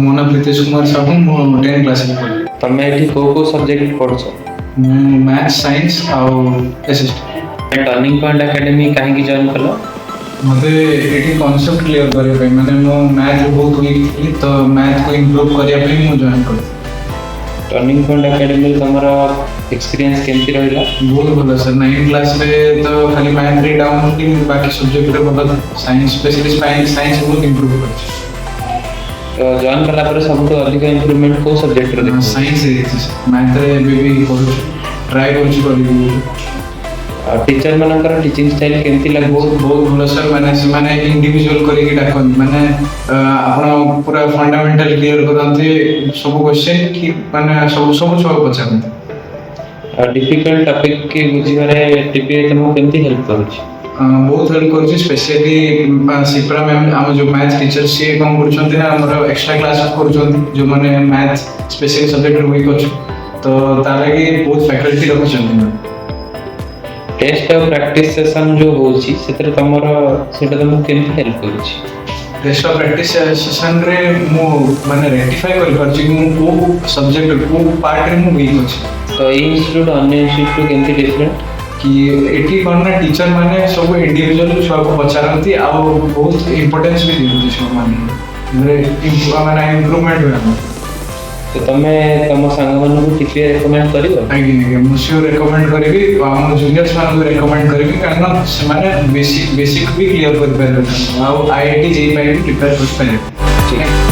ମୋ ନାଁ ପ୍ରୀତେଶ କୁମାର ସାହୁ, ମୁଁ 10 କ୍ଲାସରେ ପଢ଼େ। ତମେ ଏଠି କୋଉ କୋଉ ସବଜେକ୍ଟ ପଢୁଛ? ମୁଁ ମ୍ୟାଥ୍, ସାଇନ୍ସ ଆଉ ଏସ୍ଏସ୍ଟି। ଟର୍ନିଂ ପଏଣ୍ଟ ଏକାଡେମୀ କାହିଁକି ଜଏନ୍ କଲ? ମୋତେ ଏଠି କନସେପ୍ଟ କ୍ଲିୟର କରିବା ପାଇଁ, ମାନେ ମୁଁ ମ୍ୟାଥ୍ରେ ବହୁତ ୱିକ୍ ଥିଲି, ତ ମ୍ୟାଥ୍କୁ ଇମ୍ପ୍ରୁଭ୍ କରିବା ପାଇଁ ମୁଁ ଜଏନ୍ କଲି। ଟର୍ନିଂ ପଏଣ୍ଟ ଏକାଡେମୀରେ ତମର ଏକ୍ସପିରିଏନ୍ସ କେମିତି ରହିଲା? ବହୁତ ଭଲ ସାର୍। 9 କ୍ଲାସରେ ତ ଖାଲି ମ୍ୟାଥ୍ରେ ଡାଉନ୍ ଥିଲି, ବାକି ସବଜେକ୍ଟରେ ଭଲ ଥିଲା। ସାଇନ୍ସ ସ୍ପେଶାଲି ସାଇନ୍ସ ବହୁତ ଇମ୍ପ୍ରୁଭ୍ କରିଛି। ତ ଜଏନ୍ କଲା ପରେ ସବୁଠୁ ଅଧିକ ଇମ୍ପ୍ରୁଭମେଣ୍ଟ କୋଉ ସବଜେକ୍ଟରେ ଦେଖିଲ? ସାଇନ୍ସରେ ହେଇଛି ସାର୍। ମ୍ୟାଥ୍ରେ ଏବେ ବି କରୁଛୁ, ଟ୍ରାଏ କରୁଛୁ କରିବୁ। ଆଉ ଟିଚର ମାନଙ୍କର ଟିଚିଂ ଷ୍ଟାଇଲ କେମିତି ଲାଗେ? ବହୁତ ଭଲ ସାର୍। ମାନେ ସେମାନେ ଇଣ୍ଡିଭିଜୁଆଲ କରିକି ଡାକନ୍ତି, ମାନେ ଆପଣ ପୁରା ଫଣ୍ଡାମେଣ୍ଟାଲ କ୍ଲିୟର କରନ୍ତି ସବୁ କ୍ୱେଶ୍ଚନ୍, କି ମାନେ ସବୁ ଛୁଆକୁ ପଚାରନ୍ତି। ଆଉ ଡିଫିକଲ୍ଟ ଟପିକ୍ କି ବୁଝିବାରେ ଟିପିଏ ତମକୁ କେମିତି ହେଲ୍ପ କରୁଛି? ବହୁତ ହେଲ୍ପ କରୁଛି। ସ୍ପେଶିଆଲି ସିପ୍ରା ମ୍ୟାମ୍, ଆମ ଯେଉଁ ମ୍ୟାଥ୍ ଟିଚର, ସିଏ କ'ଣ କରୁଛନ୍ତି ନା ଆମର ଏକ୍ସଟ୍ରା କ୍ଲାସ୍ କରୁଛନ୍ତି ଯେଉଁମାନେ ମ୍ୟାଥ୍ ସ୍ପେଶିଆଲି ସବଜେକ୍ଟରେ ୱିକ୍ ଅଛି, ତ ତା ଲାଗି ବହୁତ ଫ୍ୟାକଲ୍ଟି ରଖିଛନ୍ତି। ଟେଷ୍ଟ ଆଉ ପ୍ରାକ୍ଟିସ୍ ସେସନ୍ ଯେଉଁ ହେଉଛି ସେଇଟା ତମକୁ କେମିତି ହେଲ୍ପ କରୁଛି? ଟେଷ୍ଟ ଅଫ୍ ପ୍ରାକ୍ଟିସ୍ ସେସନ୍ରେ ମୁଁ ମାନେ ରେକ୍ଟିଫାଏ କରିପାରୁଛି କି ମୁଁ କେଉଁ ସବଜେକ୍ଟ କେଉଁ ପାର୍ଟରେ ମୁଁ ୱିକ୍ ଅଛି। ତ ଏଇ ଇନଷ୍ଟିଚ୍ୟୁଟ୍ ଅନ୍ୟ ଇନଷ୍ଟିଚ୍ୟୁଟ୍ କେମିତି ଡିଫରେଣ୍ଟ? କି ଏଠି କ'ଣ ନା ଟିଚର ମାନେ ସବୁ ଇଣ୍ଡିଭିଜୁଆଲ ଛୁଆକୁ ପଚାରନ୍ତି ଆଉ ବହୁତ ଇମ୍ପୋର୍ଟାନ୍ସ ବି ଦିଅନ୍ତି ଛୁଆମାନେ, ମାନେ ଇମ୍ପ୍ରୁଭମେଣ୍ଟ ହୁଏ ଆମର। ତ ତମେ ତମ ସାଙ୍ଗମାନଙ୍କୁ ଟିପିଏ ରେକମେଣ୍ଡ କରିବ? ଆଜ୍ଞା, ମୁଁ ସିଓର ରେକମେଣ୍ଡ କରିବି। ଆମ ଜୁନିୟର୍ସ ମାନଙ୍କୁ ରେକମେଣ୍ଡ କରିବି, କାରଣ ସେମାନେ ବେସିକ୍ ବି କ୍ଲିୟର କରିପାରିବେ ଆଉ IIT JEE ପାଇଁ ବି ପ୍ରିପେୟାର କରିପାରିବେ। ଠିକ୍।